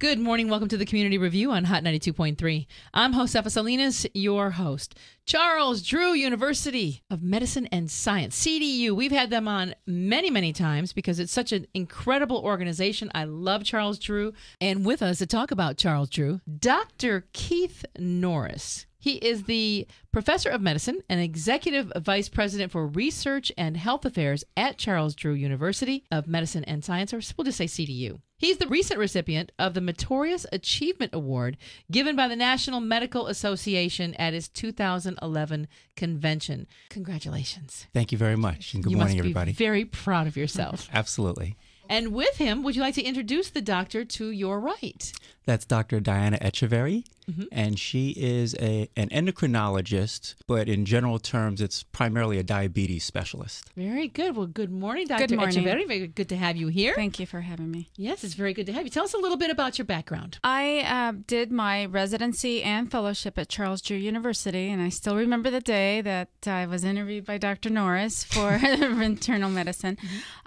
Good morning. Welcome to the Community Review on Hot 92.3. I'm Josefa Salinas, your host. Charles Drew University of Medicine and Science, CDU. We've had them on many, many times because it's such an incredible organization. I love Charles Drew. And with us to talk about Charles Drew, Dr. Keith Norris. He is the professor of medicine and executive vice president for research and health affairs at Charles Drew University of Medicine and Science, or we'll just say CDU. He's the recent recipient of the Meritorious Achievement Award given by the National Medical Association at its 2011 convention. Congratulations. Thank you very much, and good morning, everybody. You must be very proud of yourself. Absolutely. And with him, would you like to introduce the doctor to your right? That's Dr. Diana Echeverry, and she is an endocrinologist, but in general terms, it's primarily a diabetes specialist. Very good. Well, good morning, Dr. Good morning. Echeverry. Very good to have you here. Thank you for having me. Yes, it's very good to have you. Tell us a little bit about your background. I did my residency and fellowship at Charles Drew University, and I still remember the day that I was interviewed by Dr. Norris for internal medicine.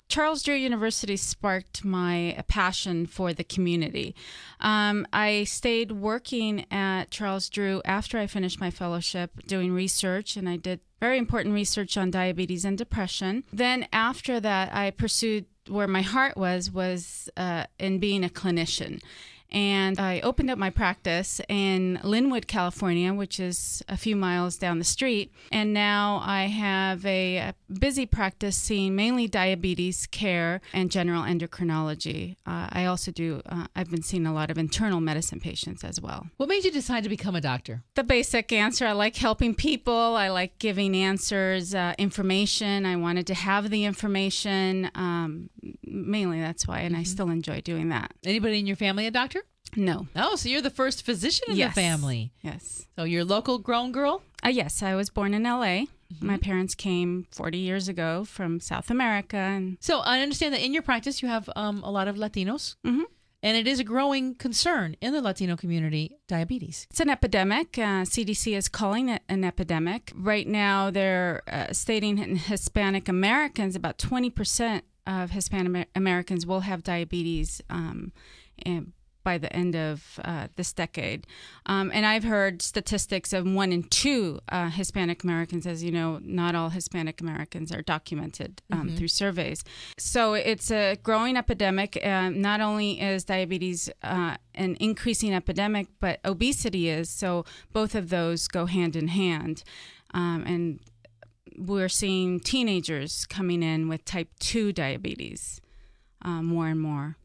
Charles Drew University sparked my passion for the community. I stayed working at Charles Drew after I finished my fellowship, doing research, and I did very important research on diabetes and depression. Then after that, I pursued where my heart was in being a clinician. And I opened up my practice in Linwood, California, which is a few miles down the street. And now I have a busy practice seeing mainly diabetes care and general endocrinology. I also I've been seeing a lot of internal medicine patients as well. What made you decide to become a doctor? The basic answer, I like helping people. I like giving answers, information. I wanted to have the information. Mainly that's why, and I still enjoy doing that. Anybody in your family a doctor? No. Oh, so you're the first physician in the family. Yes. So you're a local grown girl? Yes, I was born in L.A. My parents came 40 years ago from South America. And so I understand that in your practice you have a lot of Latinos. And it is a growing concern in the Latino community, diabetes. It's an epidemic. CDC is calling it an epidemic. Right now they're stating in Hispanic Americans, about 20% of Hispanic Americans will have diabetes by the end of this decade. And I've heard statistics of 1 in 2 Hispanic Americans. As you know, not all Hispanic Americans are documented through surveys. So it's a growing epidemic. Not only is diabetes an increasing epidemic, but obesity is. So both of those go hand in hand. And we're seeing teenagers coming in with type 2 diabetes more and more.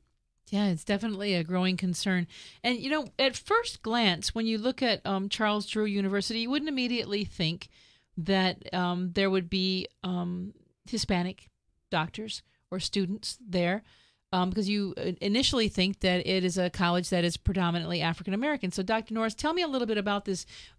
Yeah, it's definitely a growing concern. And, you know, at first glance, when you look at Charles Drew University, you wouldn't immediately think that there would be Hispanic doctors or students there because you initially think that it is a college that is predominantly African-American. So, Dr. Norris, tell me a little bit about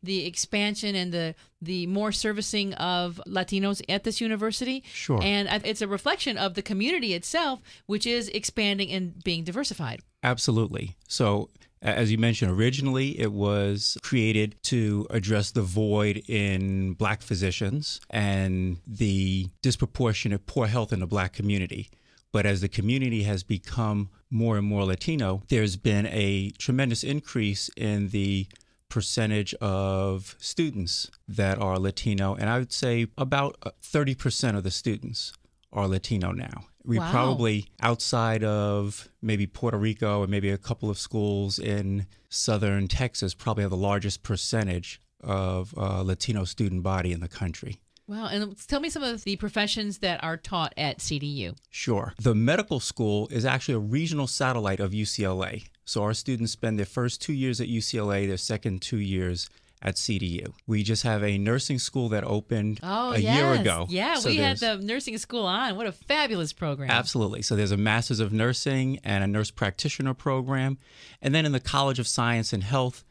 the expansion and the more servicing of Latinos at this university. Sure. And it's a reflection of the community itself, which is expanding and being diversified. Absolutely. So, as you mentioned, originally it was created to address the void in Black physicians and the disproportionate poor health in the Black community. But as the community has become more and more Latino, there's been a tremendous increase in the percentage of students that are Latino. And I would say about 30% of the students are Latino now. We probably, outside of maybe Puerto Rico and maybe a couple of schools in southern Texas, probably have the largest percentage of Latino student body in the country. Wow. And tell me some of the professions that are taught at CDU. Sure. The medical school is actually a regional satellite of UCLA. So our students spend their first 2 years at UCLA, their second 2 years at CDU. We just have a nursing school that opened a year ago. Yeah, so we had the nursing school on. What a fabulous program. Absolutely. So there's a Master's of Nursing and a nurse practitioner program. And then in the College of Science and Health,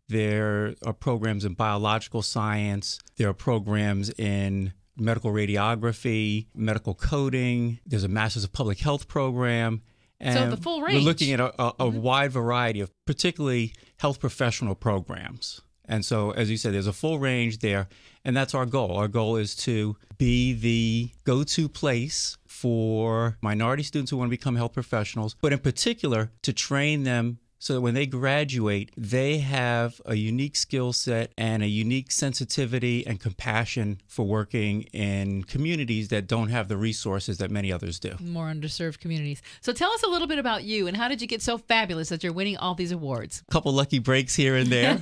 there are programs in biological science. There are programs in medical radiography, medical coding. There's a Master's of Public Health program. And so the full range. We're looking at a wide variety of particularly health professional programs. And so, as you said, there's a full range there, and that's our goal. Our goal is to be the go-to place for minority students who want to become health professionals, but in particular, to train them so that when they graduate, they have a unique skill set and a unique sensitivity and compassion for working in communities that don't have the resources that many others do. More underserved communities. So tell us a little bit about you and how did you get so fabulous that you're winning all these awards? A couple lucky breaks here and there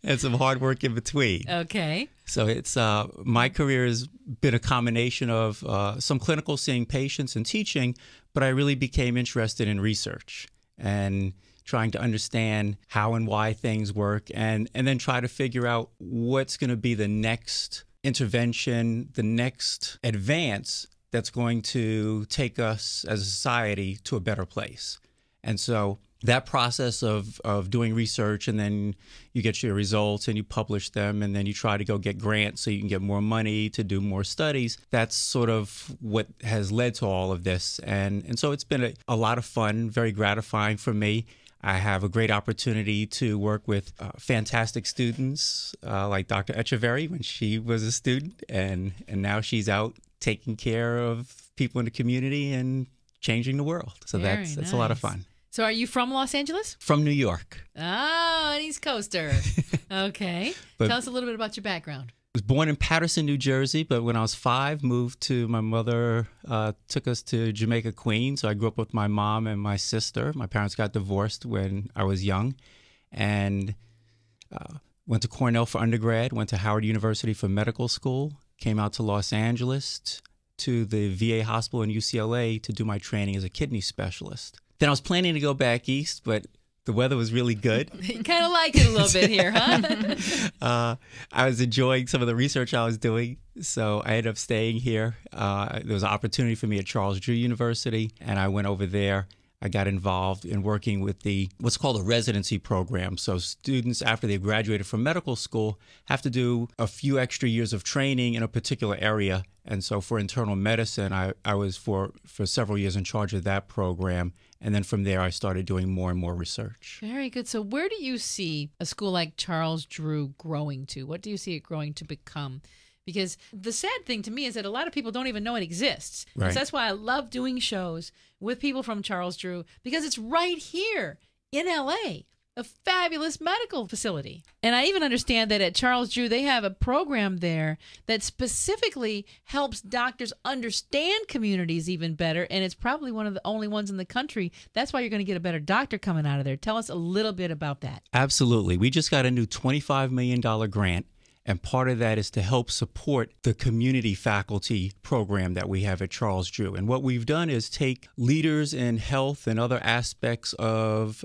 and some hard work in between. Okay. So it's my career has been a combination of some clinical seeing patients and teaching, but I really became interested in research and trying to understand how and why things work, and then try to figure out what's going to be the next intervention, the next advance that's going to take us as a society to a better place. And so that process of doing research, and then you get your results and you publish them, and then you try to go get grants so you can get more money to do more studies. That's sort of what has led to all of this. And so it's been a lot of fun, very gratifying for me. I have a great opportunity to work with fantastic students like Dr. Echeverry when she was a student, and now she's out taking care of people in the community and changing the world. So that's a lot of fun. So are you from Los Angeles? From New York. Oh, an East Coaster. Okay. Tell us a little bit about your background. I was born in Paterson, New Jersey, but when I was 5, my mother took us to Jamaica, Queens. So I grew up with my mom and my sister. My parents got divorced when I was young, and went to Cornell for undergrad, went to Howard University for medical school, came out to Los Angeles to the VA hospital in UCLA to do my training as a kidney specialist. Then I was planning to go back east, but the weather was really good. You kind of like it a little bit here, huh? I was enjoying some of the research I was doing, so I ended up staying here. There was an opportunity for me at Charles Drew University, and I went over there. I got involved in working with what's called a residency program. So students, after they've graduated from medical school, have to do a few extra years of training in a particular area. And so for internal medicine, I was for several years in charge of that program. And then from there, I started doing more and more research. Very good. So where do you see a school like Charles Drew growing to? What do you see it growing to become? Because the sad thing to me is that a lot of people don't even know it exists. Right. So that's why I love doing shows with people from Charles Drew, because it's right here in LA, a fabulous medical facility. And I even understand that at Charles Drew, they have a program there that specifically helps doctors understand communities even better. And it's probably one of the only ones in the country. That's why you're going to get a better doctor coming out of there. Tell us a little bit about that. Absolutely. We just got a new $25 million grant. And part of that is to help support the community faculty program that we have at Charles Drew. And what we've done is take leaders in health and other aspects of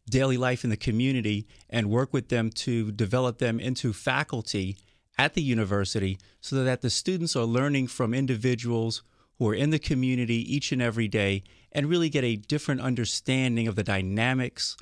daily life in the community and work with them to develop them into faculty at the university so that the students are learning from individuals who are in the community each and every day and really get a different understanding of the dynamics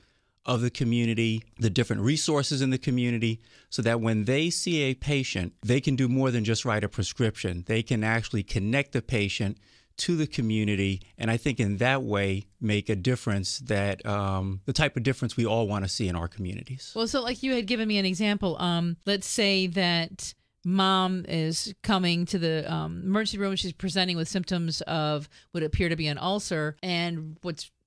of the community, the different resources in the community, so that when they see a patient, they can do more than just write a prescription. They can actually connect the patient to the community, and I think in that way make a difference that the type of difference we all want to see in our communities. Well, so like you had given me an example. Let's say that mom is coming to the emergency room. She's presenting with symptoms of what appear to be an ulcer, and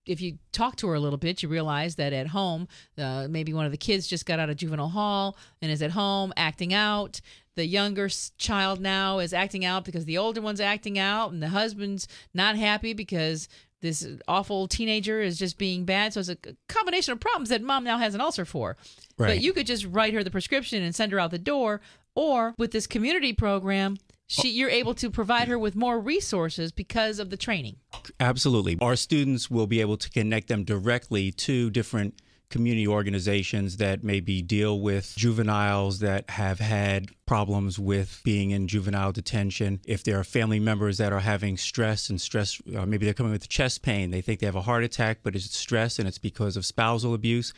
if you talk to her a little bit, you realize that at home, maybe one of the kids just got out of juvenile hall and is at home acting out. The younger child now is acting out because the older one's acting out, and the husband's not happy because this awful teenager is just being bad. So it's a combination of problems that mom now has an ulcer for. Right. But you could just write her the prescription and send her out the door. Or with this community program, you're able to provide her with more resources because of the training. Absolutely. Our students will be able to connect them directly to different community organizations that maybe deal with juveniles that have had problems with being in juvenile detention. If there are family members that are having stress, maybe they're coming with chest pain, they think they have a heart attack, but it's stress and it's because of spousal abuse.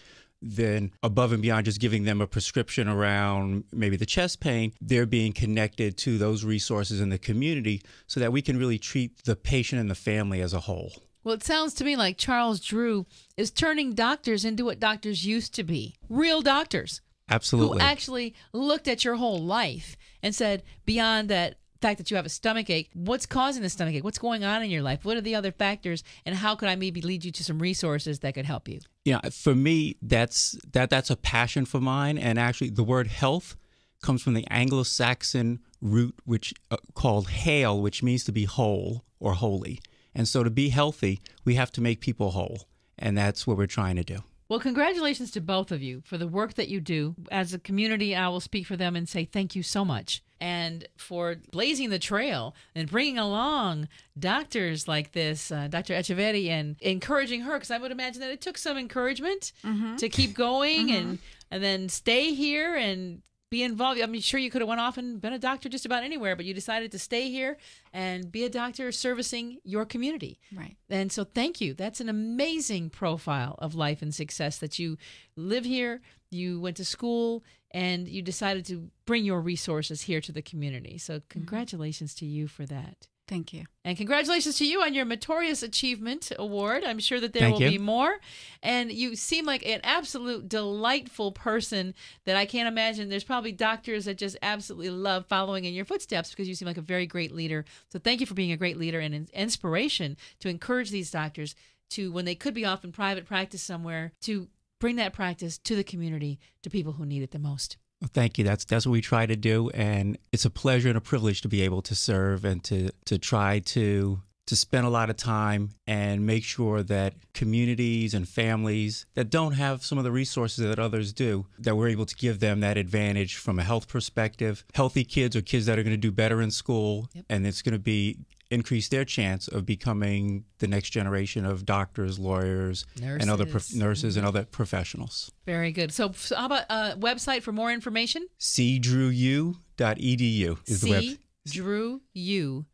Then above and beyond just giving them a prescription around maybe the chest pain, they're being connected to those resources in the community so that we can really treat the patient and the family as a whole. Well, it sounds to me like Charles Drew is turning doctors into what doctors used to be, real doctors. Absolutely. Who actually looked at your whole life and said, beyond that fact that you have a stomach ache. What's causing the stomach ache? What's going on in your life? What are the other factors? And how could I maybe lead you to some resources that could help you? Yeah, for me, that's a passion for mine. And actually, the word health comes from the Anglo-Saxon root, which called hale, which means to be whole or holy. And so to be healthy, we have to make people whole. And that's what we're trying to do. Well, congratulations to both of you for the work that you do. As a community, I will speak for them and say thank you so much. And for blazing the trail and bringing along doctors like this, Dr. Echeverri, and encouraging her, because I would imagine that it took some encouragement to keep going and then stay here and be involved. I'm sure you could have went off and been a doctor just about anywhere, but you decided to stay here and be a doctor servicing your community. Right. And so thank you. That's an amazing profile of life and success that you live here, you went to school, and you decided to bring your resources here to the community. So congratulations to you for that. Thank you. And congratulations to you on your Meritorious Achievement Award. I'm sure that there will be more. And you seem like an absolute delightful person that I can't imagine. There's probably doctors that just absolutely love following in your footsteps because you seem like a very great leader. So thank you for being a great leader and an inspiration to encourage these doctors to, when they could be off in private practice somewhere, to bring that practice to the community, to people who need it the most. Well, thank you. That's what we try to do, and it's a pleasure and a privilege to be able to serve and to try to spend a lot of time and make sure that communities and families that don't have some of the resources that others do, that we're able to give them that advantage from a health perspective. Healthy kids are kids that are going to do better in school, and it's going to increase their chance of becoming the next generation of doctors, lawyers, and other nurses and other professionals. Very good. So how about a website for more information? cdrewu.edu is the web. cdrewu.edu.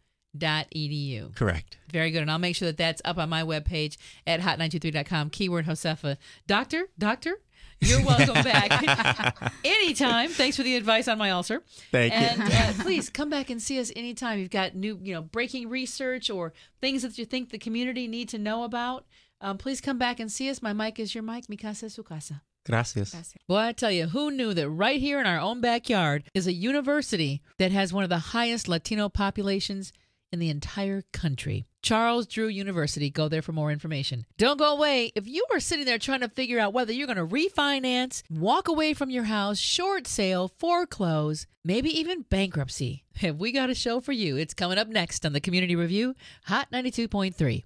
Correct. Very good. And I'll make sure that that's up on my webpage at hot923.com. Keyword Josefa. Doctor, you're welcome back anytime. Thanks for the advice on my ulcer. Thank you. And please come back and see us anytime. You've got new, breaking research or things that you think the community need to know about. Please come back and see us. My mic is your mic. Mi casa es su casa. Gracias. Well, I tell you, who knew that right here in our own backyard is a university that has one of the highest Latino populations in the entire country. Charles Drew University. Go there for more information. Don't go away. If you are sitting there trying to figure out whether you're going to refinance, walk away from your house, short sale, foreclose, maybe even bankruptcy, have we got a show for you. It's coming up next on the Community Review, Hot 92.3.